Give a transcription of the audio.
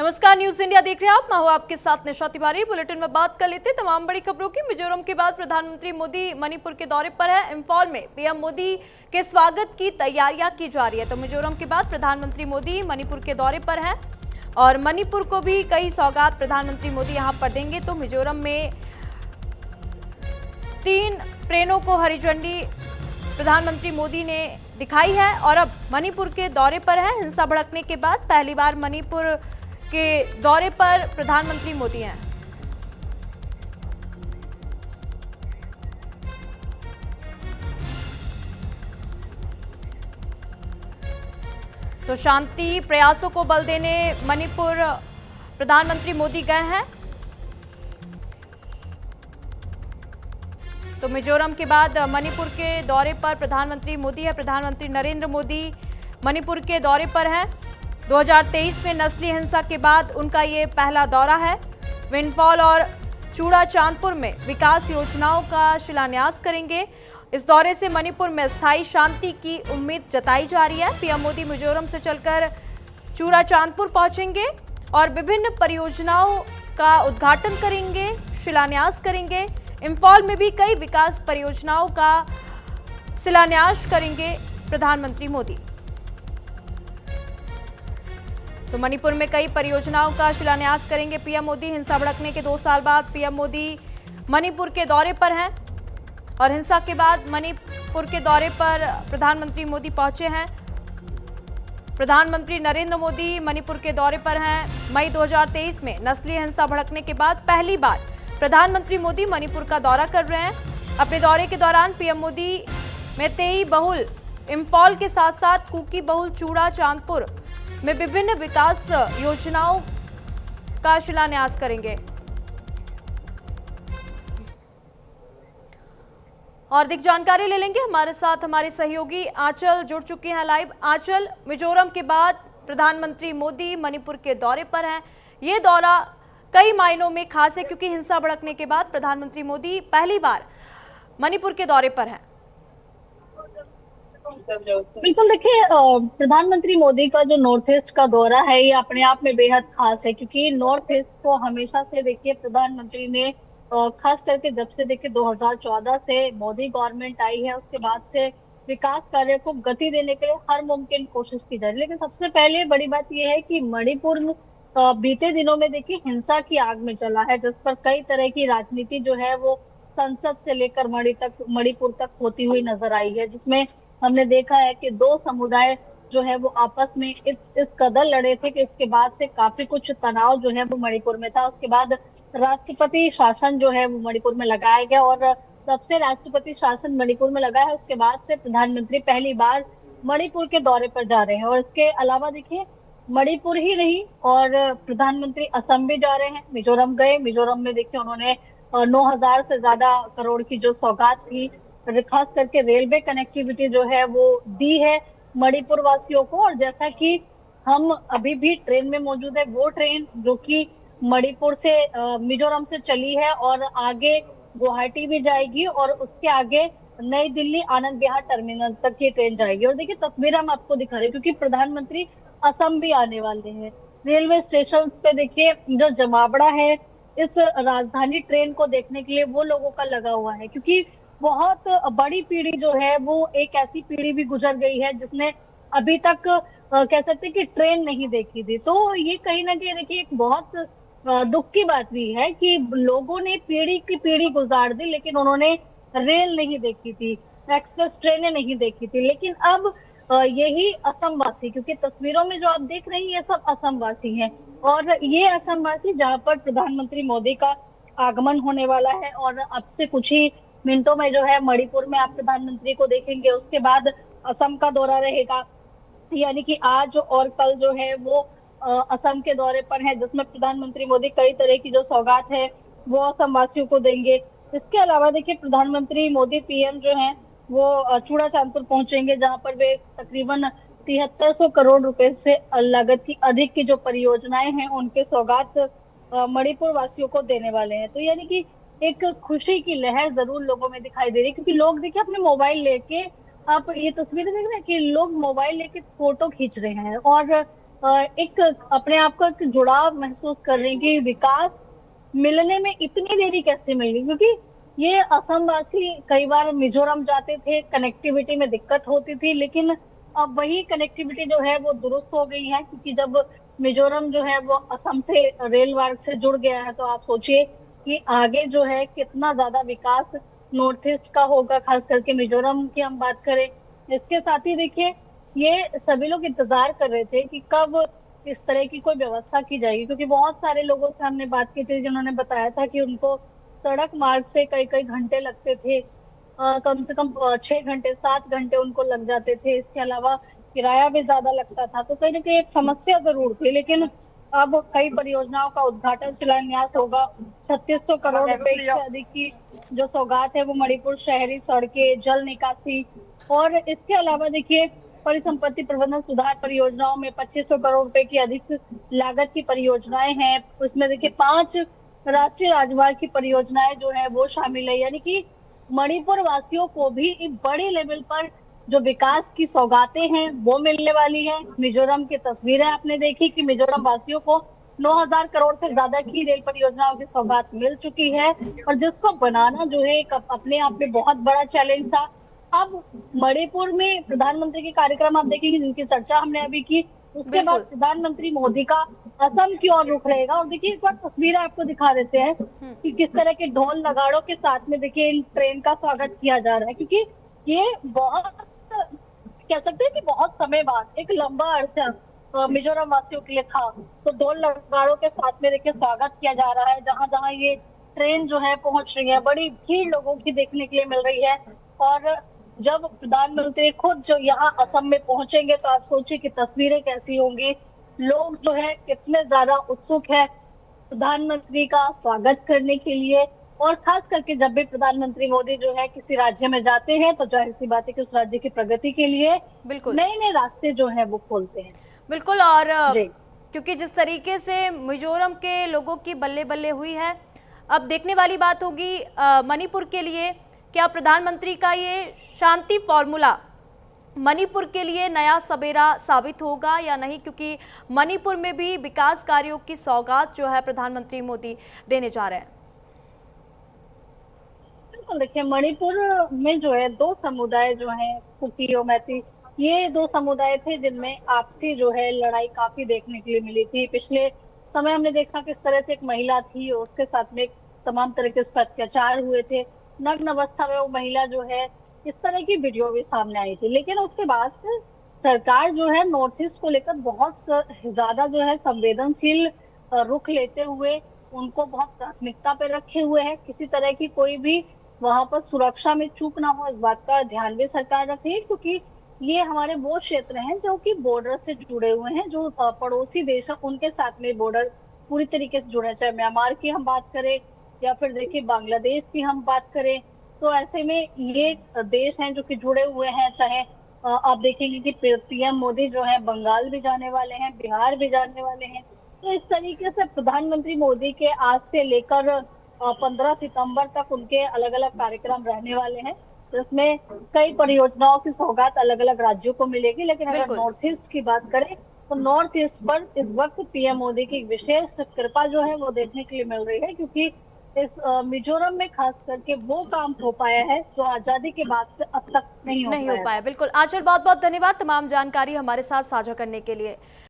नमस्कार, news India देख रहे हैं आप। मैं हूं आपके साथ निशा तिवारी। बुलेटिन में बात कर लेते हैं तमाम बड़ी खबरों की। मिजोरम के बाद प्रधानमंत्री मोदी मणिपुर के दौरे पर है। इंफॉल में पीएम मोदी के स्वागत की तैयारियां की जा रही है। तो मिजोरम के बाद प्रधानमंत्री मोदी मणिपुर के दौरे पर है और मणिपुर को भी कई सौगात प्रधानमंत्री मोदी यहां पर देंगे। तो मिजोरम में 3 ट्रेनों को हरी झंडी प्रधानमंत्री मोदी ने दिखाई है और अब मणिपुर के दौरे पर है। हिंसा भड़कने के बाद पहली बार मणिपुर के दौरे पर प्रधानमंत्री मोदी हैं। तो शांति प्रयासों को बल देने मणिपुर प्रधानमंत्री मोदी गए हैं। तो मिजोरम के बाद मणिपुर के दौरे पर प्रधानमंत्री मोदी है। प्रधानमंत्री नरेंद्र मोदी मणिपुर के दौरे पर हैं। 2023 में नस्ली हिंसा के बाद उनका ये पहला दौरा है। वे इंफॉल और चूड़ा चांदपुर में विकास योजनाओं का शिलान्यास करेंगे। इस दौरे से मणिपुर में स्थायी शांति की उम्मीद जताई जा रही है। पीएम मोदी मिजोरम से चलकर चूड़ा चांदपुर पहुंचेंगे और विभिन्न परियोजनाओं का उद्घाटन करेंगे, शिलान्यास करेंगे। इंफॉल में भी कई विकास परियोजनाओं का शिलान्यास करेंगे प्रधानमंत्री मोदी। तो मणिपुर में कई परियोजनाओं का शिलान्यास करेंगे पीएम मोदी। हिंसा भड़कने के 2 साल बाद पीएम मोदी मणिपुर के दौरे पर हैं और हिंसा के बाद मणिपुर के दौरे पर प्रधानमंत्री मोदी पहुंचे हैं। प्रधानमंत्री नरेंद्र मोदी मणिपुर के दौरे पर हैं। मई 2023 में नस्लीय हिंसा भड़कने के बाद पहली बार प्रधानमंत्री मोदी मणिपुर का दौरा कर रहे हैं। अपने दौरे के दौरान पीएम मोदी मेतेई बहुल इंफॉल के साथ साथ कुकी बहुल चूड़ा चांदपुर में विभिन्न विकास योजनाओं का शिलान्यास करेंगे। और अधिक जानकारी ले लेंगे, हमारे साथ हमारे सहयोगी आंचल जुड़ चुके हैं लाइव। आंचल, मिजोरम के बाद प्रधानमंत्री मोदी मणिपुर के दौरे पर हैं। ये दौरा कई मायनों में खास है क्योंकि हिंसा भड़कने के बाद प्रधानमंत्री मोदी पहली बार मणिपुर के दौरे पर हैं। बिल्कुल, देखिए प्रधानमंत्री मोदी का जो नॉर्थ ईस्ट का दौरा है ये अपने आप में बेहद खास है क्योंकि नॉर्थ ईस्ट को हमेशा से देखिए प्रधानमंत्री ने खास करके जब से देखिए 2014 से मोदी गवर्नमेंट आई है उसके बाद से विकास कार्य को गति देने के लिए हर मुमकिन कोशिश की जा रही है। लेकिन सबसे पहले बड़ी बात यह है कि मणिपुर बीते दिनों में देखिए हिंसा की आग में चला है, जिस पर कई तरह की राजनीति जो है वो संसद से लेकर मणिपुर तक होती हुई नजर आई है, जिसमें हमने देखा है कि 2 समुदाय जो है वो आपस में इस कदर लड़े थे कि उसके बाद से काफी कुछ तनाव जो है वो मणिपुर में था। उसके बाद राष्ट्रपति शासन जो है वो मणिपुर में लगाया गया और तब से राष्ट्रपति शासन मणिपुर में लगा है। उसके बाद से प्रधानमंत्री पहली बार मणिपुर के दौरे पर जा रहे हैं और इसके अलावा देखिए मणिपुर ही नहीं और प्रधानमंत्री असम भी जा रहे हैं। मिजोरम गए, मिजोरम में देखिए उन्होंने 9,000 से ज्यादा करोड़ की जो सौगात थी, खास करके रेलवे कनेक्टिविटी जो है वो दी है मणिपुर वासियों को। और जैसा कि हम अभी भी ट्रेन में मौजूद है, वो ट्रेन जो कि मणिपुर से मिजोरम से चली है और आगे गुवाहाटी भी जाएगी और उसके आगे नई दिल्ली आनंद विहार टर्मिनल तक ये ट्रेन जाएगी। और देखिए तस्वीर हम आपको दिखा रहे हैं क्योंकि प्रधानमंत्री असम भी आने वाले हैं। रेलवे स्टेशन पे देखिए जो जमावड़ा है इस राजधानी ट्रेन को देखने के लिए वो लोगों का लगा हुआ है क्योंकि बहुत बड़ी पीढ़ी जो है वो एक ऐसी पीढ़ी भी गुजर गई है जिसने अभी तक कह सकते हैं कि ट्रेन नहीं देखी थी। तो ये कहीं ना कहीं देखिए एक बहुत दुख की बात भी है कि लोगों ने पीढ़ी की पीढ़ी गुजार दी लेकिन उन्होंने रेल नहीं देखी थी, एक्सप्रेस ट्रेनें नहीं देखी थी। लेकिन अब यही असम वासी, क्योंकि तस्वीरों में जो आप देख रहे हैं ये सब असम वासी हैं और ये असम वासी जहाँ पर प्रधानमंत्री मोदी का आगमन होने वाला है और अब से कुछ ही मिनटों में जो है मणिपुर में आप प्रधानमंत्री को देखेंगे। उसके बाद असम का दौरा रहेगा, यानी कि आज और कल जो है वो असम के दौरे पर है, जिसमें प्रधानमंत्री मोदी कई तरह की जो सौगात है वो असम वासियों को देंगे। इसके अलावा देखिए प्रधानमंत्री मोदी पीएम जो है वो चूड़ा चांदपुर पहुंचेंगे जहां पर वे तकरीबन 7300 करोड़ रुपए से लागत की अधिक की जो परियोजनाएं हैं उनके सौगात मणिपुर वासियों को देने वाले हैं। तो यानी कि एक खुशी की लहर जरूर लोगों में दिखाई दे रही है क्योंकि लोग देखिए अपने मोबाइल लेके, आप ये तस्वीरें देख रहे हैं कि लोग मोबाइल लेके फोटो खींच रहे हैं और एक अपने आप को एक जुड़ाव महसूस कर रही हैं कि विकास मिलने में इतनी देरी कैसे मिली, क्योंकि ये असम वासी कई बार मिजोरम जाते थे, कनेक्टिविटी में दिक्कत होती थी, लेकिन अब वही कनेक्टिविटी जो है वो दुरुस्त हो गई है, क्योंकि जब मिजोरम जो है वो असम से रेल मार्ग से जुड़ गया है, तो आप सोचिए कि आगे जो है कितना ज्यादा विकास नॉर्थ ईस्ट का होगा, खास करके मिजोरम की हम बात करें। इसके साथ ही देखिए, ये सभी लोग इंतजार कर रहे थे कि कब इस तरह की कोई व्यवस्था की जाएगी, क्योंकि बहुत सारे लोगों से हमने बात की थी जिन्होंने बताया था कि उनको सड़क मार्ग से कई कई घंटे लगते थे, कम से कम 6 घंटे 7 घंटे उनको लग जाते थे। इसके अलावा किराया भी ज्यादा लगता था, तो कहीं ना कहीं एक समस्या जरूर थी। लेकिन अब कई परियोजनाओं का उद्घाटन शिलान्यास होगा। 3600 करोड़ रुपए से अधिक की जो सौगात है वो मणिपुर शहरी सड़कें, जल निकासी, और इसके अलावा देखिए परिसंपत्ति प्रबंधन सुधार परियोजनाओं में 2500 करोड़ रुपए की अधिक लागत की परियोजनाएं हैं। उसमें देखिए 5 राष्ट्रीय राजमार्ग की परियोजनाएं जो है वो शामिल है, यानी कि मणिपुर वासियों को भी एक बड़े लेवल पर जो विकास की सौगातें हैं वो मिलने वाली है। मिजोरम की तस्वीरें आपने देखी कि मिजोरम वासियों को 9000 करोड़ से ज्यादा की रेल परियोजनाओं की सौगात मिल चुकी है, और जिसको बनाना जो है एक अपने आप में बहुत बड़ा चैलेंज था। अब मणिपुर में प्रधानमंत्री के कार्यक्रम आप देखेंगे जिनकी चर्चा हमने अभी की, उसके बाद प्रधानमंत्री मोदी का असम की ओर रुख रहेगा। और देखिए एक बार तस्वीरें आपको दिखा देते हैं कि किस तरह के ढोल नगाड़ों के साथ में देखिए इन ट्रेन का स्वागत किया जा रहा है, क्योंकि ये बहुत कह सकते हैं कि बहुत समय बाद एक लंबा अरसा मिजोरम वासियों के लिए था, तो ढोल नगाड़ों के साथ में देखिए स्वागत किया जा रहा है। जहां जहां ये ट्रेन जो है पहुंच रही है, बड़ी भीड़ लोगों की देखने के लिए मिल रही है। और जब प्रधानमंत्री खुद जो यहाँ असम में पहुंचेंगे तो आप सोचिए कि तस्वीरें कैसी होंगी। लोग जो है कितने ज्यादा उत्सुक है प्रधानमंत्री का स्वागत करने के लिए। और खास करके जब भी प्रधानमंत्री मोदी जो है किसी राज्य में जाते हैं तो जाहिर सी बात है कि उस राज्य की प्रगति के लिए बिल्कुल नए नए रास्ते जो है वो खोलते हैं। बिल्कुल। और क्योंकि जिस तरीके से मिजोरम के लोगों की बल्ले बल्ले हुई है, अब देखने वाली बात होगी मणिपुर के लिए, क्या प्रधानमंत्री का ये शांति फॉर्मूला मणिपुर के लिए नया सवेरा साबित होगा या नहीं, क्योंकि मणिपुर में भी विकास कार्यों की सौगात जो है प्रधानमंत्री मोदी देने जा रहे हैं। बिल्कुल, देखिए मणिपुर में जो है 2 समुदाय जो हैं, कुकी और मैती, ये 2 समुदाय थे जिनमें आपसी जो है लड़ाई काफी देखने के लिए मिली थी। पिछले समय हमने देखा किस तरह से एक महिला थी, उसके साथ में तमाम तरह के उस पर अत्याचार हुए थे, नग्न अवस्था में वो महिला जो है, इस तरह की वीडियो भी सामने आई थी। लेकिन उसके बाद से सरकार जो है नॉर्थ ईस्ट को लेकर बहुत ज्यादा जो है संवेदनशील रुख लेते हुए उनको बहुत प्राथमिकता पे रखे हुए है। किसी तरह की कोई भी वहां पर सुरक्षा में चूक ना हो, इस बात का ध्यान भी सरकार रखी है, क्योंकि ये हमारे वो क्षेत्र हैं जो कि बॉर्डर से जुड़े हुए हैं। जो पड़ोसी देश है उनके साथ में बॉर्डर पूरी तरीके से जुड़े, चाहे म्यांमार की हम बात करें या फिर देखिए बांग्लादेश की हम बात करें, तो ऐसे में ये देश हैं जो कि जुड़े हुए हैं। चाहे आप देखेंगे कि पीएम मोदी जो है बंगाल भी जाने वाले हैं, बिहार भी जाने वाले हैं। तो इस तरीके से प्रधानमंत्री मोदी के आज से लेकर 15 सितंबर तक उनके अलग अलग कार्यक्रम रहने वाले हैं, जिसमें कई परियोजनाओं की सौगात अलग अलग राज्यों को मिलेगी। लेकिन अगर नॉर्थ ईस्ट की बात करें तो नॉर्थ ईस्ट पर इस वक्त पीएम मोदी की विशेष कृपा जो है वो देखने के लिए मिल रही है, क्योंकि इस मिजोरम में खास करके वो काम हो पाया है जो आजादी के बाद से अब तक नहीं हो पाया। बिल्कुल आंचल, बहुत बहुत धन्यवाद तमाम जानकारी हमारे साथ साझा करने के लिए।